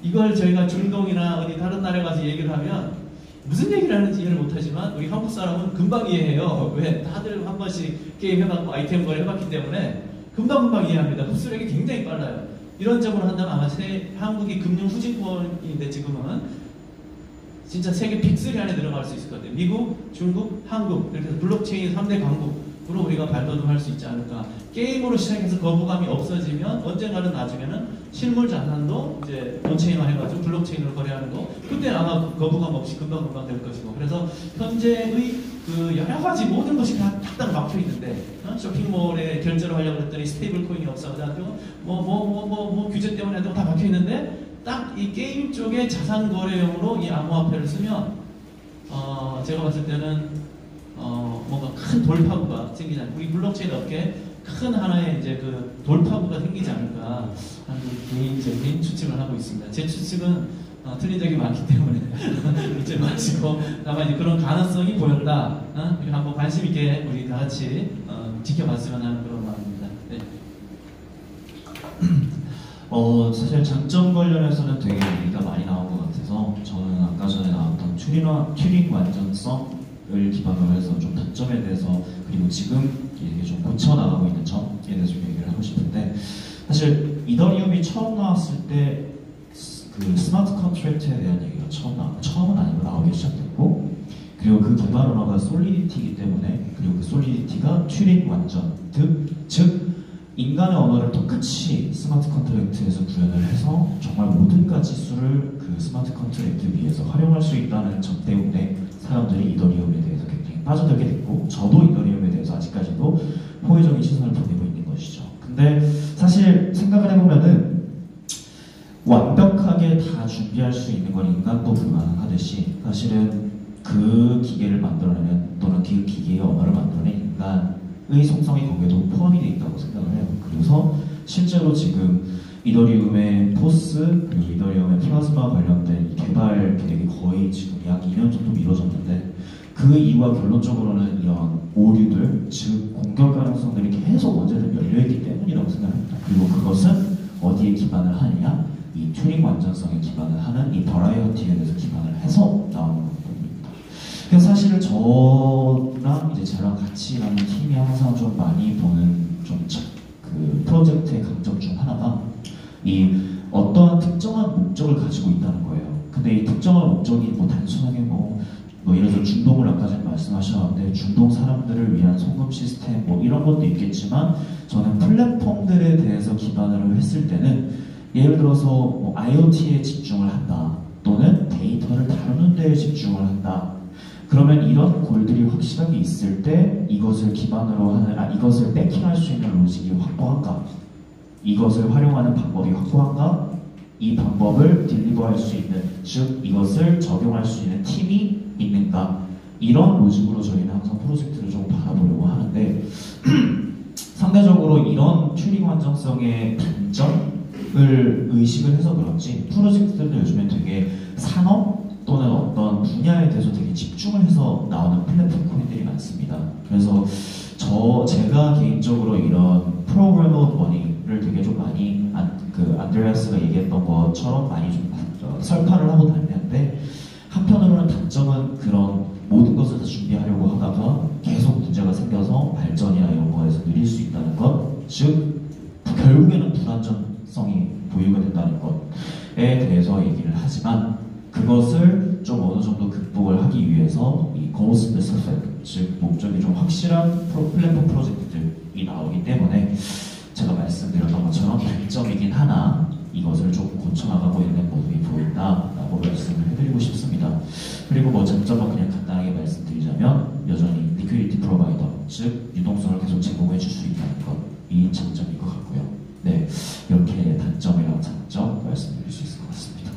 이걸 저희가 중동이나 어디 다른 나라에 가서 얘기를 하면 무슨 얘기를 하는지 이해를 못하지만 우리 한국 사람은 금방 이해해요. 왜? 다들 한 번씩 게임 해봤고 아이템 거래 해봤기 때문에 금방 이해합니다. 흡수력이 굉장히 빨라요. 이런 점으로 한다면 아마 한국이 금융 후진권인데 지금은 진짜 세계 빅3 안에 들어갈 수 있을 것 같아요. 미국, 중국, 한국 이렇게 해서 블록체인 3대 강국으로 우리가 발돋움할 수 있지 않을까. 게임으로 시작해서 거부감이 없어지면 언젠가는 나중에는 실물 자산도 이제 온체인화 해가지고 블록체인으로 거래하는 거 그때 아마 거부감 없이 금방 될 것이고. 그래서 현재의 그 여러 가지 모든 것이 다 딱딱 막혀 있는데 쇼핑몰에 결제를 하려고 했더니 스테이블 코인이 없어가지고 뭐 규제 때문에 다 막혀 있는데 딱 이 게임 쪽에 자산 거래용으로 이 암호화폐를 쓰면 제가 봤을 때는 뭔가 큰 돌파구가 생기지 않을까. 우리 블록체인 업계에 큰 하나의 이제 그 돌파구가 생기지 않을까 하는 개인적인 추측을 하고 있습니다. 제 추측은 틀린 적이 많기 때문에 잊지 마시고 다만 이제 그런 가능성이 보였다. 한번 관심 있게 우리 다 같이 지켜봤으면 하는 그런 마음입니다. 네. 사실 장점 관련해서는 되게 얘기가 많이 나온 것 같아서 저는 아까 전에 나왔던 튜링 완전성을 기반으로 해서 좀 단점에 대해서 그리고 지금 이게 좀 고쳐나가고 있는 점에 대해서 좀 얘기를 하고 싶은데 사실 이더리움이 처음 나왔을 때 그 스마트 컨트랙트에 대한 얘기가 처음은 아니고 나오기 시작됐고 그리고 그 기반 언어가 솔리디티이기 때문에 그리고 그 솔리디티가 튜링 완전 즉 인간의 언어를 똑같이 스마트 컨트랙트에서 구현을 해서 정말 모든 가지 수를 그 스마트 컨트랙트 위에서 활용할 수 있다는 점 때문에 사람들이 이더리움에 대해서 굉장히 빠져들게 됐고 저도 이더리움에 대해서 아직까지도 호의적인 시선을 보내고 있는 것이죠. 근데 사실 생각을 해보면은 완벽하게 다 준비할 수 있는 건 인간도 불가능하듯이 사실은 그 기계를 만들어내는 또는 그 기계의 언어를 만들어낸 인간의 속성이 거기에도 포함이 되어 있다고 생각을 해요. 그래서 실제로 지금 이더리움의 포스 그리고 이더리움의 플라즈마 관련된 개발 계획이 거의 지금 약 2년 정도 미뤄졌는데 그 이유와 결론적으로는 이런 오류들 즉 공격 가능성들이 계속 언제든 열려있기 때문이라고 생각합니다. 그리고 그것은 어디에 기반을 하느냐 이 튜링 완전성에 기반을 하는 이 버라이어티에 대해서 기반을 해서 나오는 부분입니다. 그래서 사실 저랑 이제 저랑 같이 일하는 팀이 항상 좀 많이 보는 좀 그 프로젝트의 강점 중 하나가 이 어떠한 특정한 목적을 가지고 있다는 거예요. 근데 이 특정한 목적이 뭐 단순하게 뭐 예를 들어 중동을 아까 전에 말씀하셨는데 중동 사람들을 위한 송금 시스템 뭐 이런 것도 있겠지만 저는 플랫폼들에 대해서 기반을 했을 때는 예를 들어서 뭐 IoT에 집중을 한다 또는 데이터를 다루는 데에 집중을 한다. 그러면 이런 골들이 확실하게 있을 때 이것을 기반으로 하는 이것을 백킹할 수 있는 로직이 확보한가? 이것을 활용하는 방법이 확보한가? 이 방법을 딜리버할 수 있는 즉 이것을 적용할 수 있는 팀이 있는가? 이런 로직으로 저희는 항상 프로젝트를 좀 바라보려고 하는데 상대적으로 이런 튜닝 완전성의 단점을 의식을 해서 그런지 프로젝트들도 요즘에 되게 산업 또는 어떤 분야에 대해서 되게 집중을 해서 나오는 플랫폼 코인들이 많습니다. 그래서 제가 개인적으로 이런 프로그래머 머니를 되게 좀 많이 안드레아스가 얘기했던 것처럼 많이 좀 설파를 하고 다니는데 한편으로는 단점은 그런 모든 것을 다 준비하려고 하다가 계속 문제가 생겨서 발전이나 이런 거에서 느릴 수 있다는 것, 즉 결국에는 불안정성이 보유가 된다는 것에 대해서 얘기를 하지만 그것을 좀 어느 정도 극복을 하기 위해서 이 goals specific, 즉 목적이 좀 확실한 플랫폼 프로젝트들이 나오기 때문에 제가 말씀드렸던 것처럼 단점이긴 하나 이것을 좀 고쳐나가고 있는 모습이 보인다라고 말씀을 해드리고 싶습니다. 그리고 뭐 장점은 그냥 간단하게 말씀드리자면 여전히 리퀴디티 프로바이더, 즉 유동성을 계속 제공해 줄 수 있다는 것이 장점인 것 같고요. 네, 이렇게 단점이랑 장점 말씀드릴 수 있을 것 같습니다.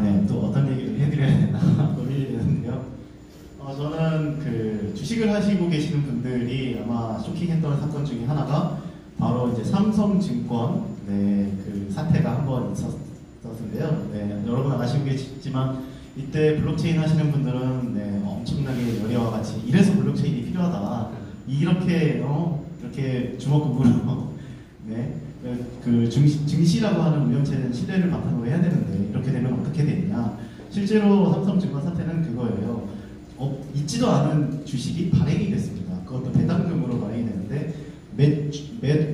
네, 또 어떤 얘기를 해드려야 되나 고민이 되는데요. 저는 그 주식을 하시고 계시는 분들이 아마 쇼킹했던 사건 중에 하나가 바로 이제 삼성증권 그 사태가 한번 있었는데요. 네, 여러분 아시고 계시지만 이때 블록체인 하시는 분들은 엄청나게 열의와 같이 이래서 블록체인이 필요하다. 이렇게 주먹구구로 그 증시라고 하는 운영체는 신뢰를 바탕으로 해야 되는데 이렇게 되면 어떻게 되느냐. 실제로 삼성증권 사태는 그거예요. 있지도 않은 주식이 발행이 됐습니다. 그것도 배당금으로 발행이 되는데 몇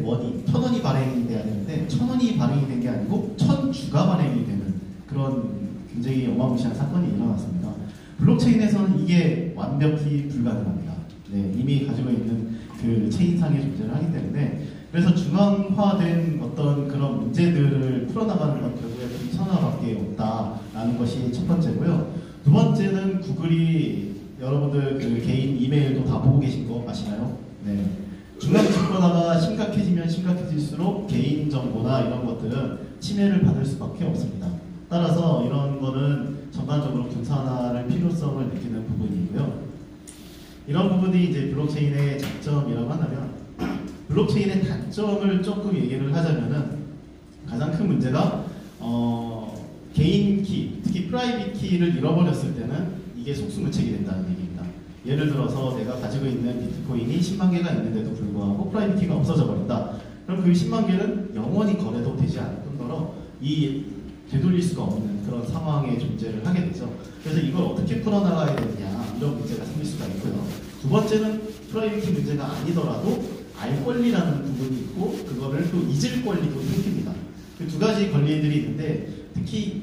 원이 1,000원이 발행이 돼야 되는데 1,000원이 발행이 된 게 아니고 1,000주가 발행이 되는 그런 굉장히 어마무시한 사건이 일어났습니다. 블록체인에서는 이게 완벽히 불가능합니다. 이미 가지고 있는 그 체인상의 존재를 하기 때문에 그래서 중앙화된 어떤 그런 문제들을 풀어나가는 건 결국에 불천하밖에 없다라는 것이 첫 번째고요. 두 번째는 구글이 여러분들 그 개인 이메일도 다 보고 계신 거 아시나요? 중앙 집권화가 심각해지면 심각해질수록 개인 정보나 이런 것들은 침해를 받을 수밖에 없습니다. 따라서 이런 거는 전반적으로 분산화를 필요성을 느끼는 부분이고요. 이런 부분이 이제 블록체인의 장점이라고 한다면 블록체인의 단점을 조금 얘기를 하자면은 가장 큰 문제가 개인 키, 특히 프라이빗 키를 잃어버렸을 때는 이게 속수무책이 된다는 얘기입니다. 예를 들어서 내가 가지고 있는 비트코인이 10만 개가 있는데도 불구하고 프라이빗 키가 없어져 버린다. 그럼 그 10만 개는 영원히 거래도 되지 않을 뿐더러 되돌릴 수가 없는 그런 상황의 존재를 하게 되죠. 그래서 이걸 어떻게 풀어나가야 되느냐 이런 문제가 생길 수가 있고요. 두 번째는 프라이빗 키 문제가 아니더라도 알 권리라는 부분이 있고 그거를 또 잊을 권리도 생깁니다. 그 두 가지 권리들이 있는데 특히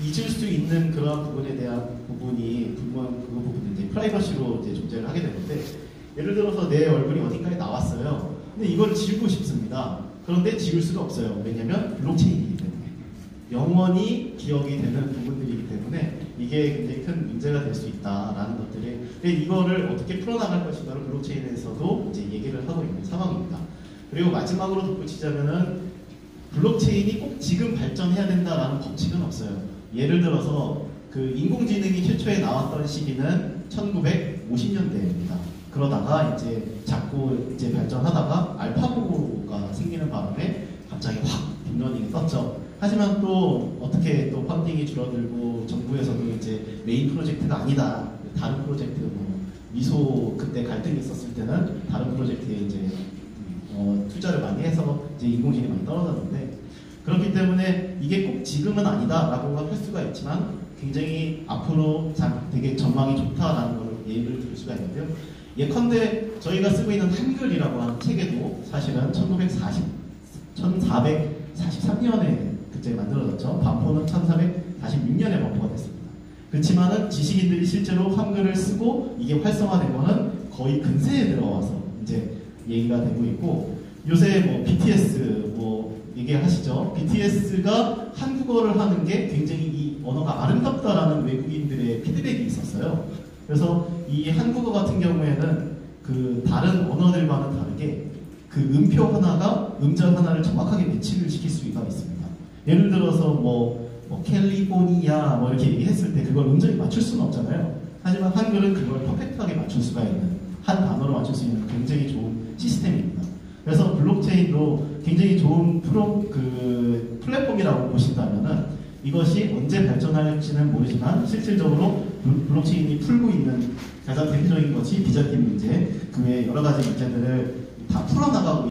잊을 수 있는 그런 부분에 대한 부분이 그 부분이 이제 프라이버시로 이제 존재를 하게 되는데 예를 들어서 내 얼굴이 어딘가에 나왔어요. 근데 이걸 지우고 싶습니다. 그런데 지울 수가 없어요. 왜냐하면 블록체인이기 때문에 영원히 기억이 되는 부분들이기 때문에 이게 굉장히 큰 문제가 될 수 있다라는 것들이 이거를 어떻게 풀어나갈 것인가를 블록체인에서도 이제 얘기를 하고 있는 상황입니다. 그리고 마지막으로 덧붙이자면은 블록체인이 꼭 지금 발전해야 된다라는 법칙은 없어요. 예를 들어서 그 인공지능이 최초에 나왔던 시기는 1950년대입니다. 그러다가 이제 자꾸 이제 발전하다가 알파고가 생기는 바람에 갑자기 확 딥러닝이 떴죠. 하지만 또 어떻게 또 펀딩이 줄어들고 정부에서도 이제 메인 프로젝트가 아니다. 다른 프로젝트 미소 그때 갈등이 있었을 때는 다른 프로젝트에 이제 투자를 많이 해서 이제 인공지능이 많이 떨어졌는데 그렇기 때문에 이게 꼭 지금은 아니다라고 할 수가 있지만 굉장히 앞으로 되게 전망이 좋다라는 걸 예를 들 수가 있는데요. 예컨대 저희가 쓰고 있는 한글이라고 하는 책에도 사실은 1443년에 그때 만들어졌죠. 반포는 1446년에 반포가 됐습니다. 그렇지만은 지식인들이 실제로 한글을 쓰고 이게 활성화된 거는 거의 근세에 들어와서 이제 얘기가 되고 있고 요새 뭐 BTS 얘기하시죠. BTS가 한국어를 하는 게 굉장히 이 언어가 아름답다라는 외국인들의 피드백이 있었어요. 그래서 이 한국어 같은 경우에는 그 다른 언어들과는 다르게 그 음표 하나가 음절 하나를 정확하게 매치를 시킬 수가 있습니다. 예를 들어서 뭐 뭐 캘리포니아 뭐 이렇게 얘기했을 때 그걸 온전히 맞출 수는 없잖아요. 하지만 한글은 그걸 퍼펙트하게 맞출 수가 있는, 한 단어로 맞출 수 있는 굉장히 좋은 시스템입니다. 그래서 블록체인도 굉장히 좋은 플랫폼이라고 보신다면은 이것이 언제 발전할지는 모르지만 실질적으로 블록체인이 풀고 있는 가장 대표적인 것이 비자금 문제, 그 외에 여러 가지 문제들을 다 풀어나가고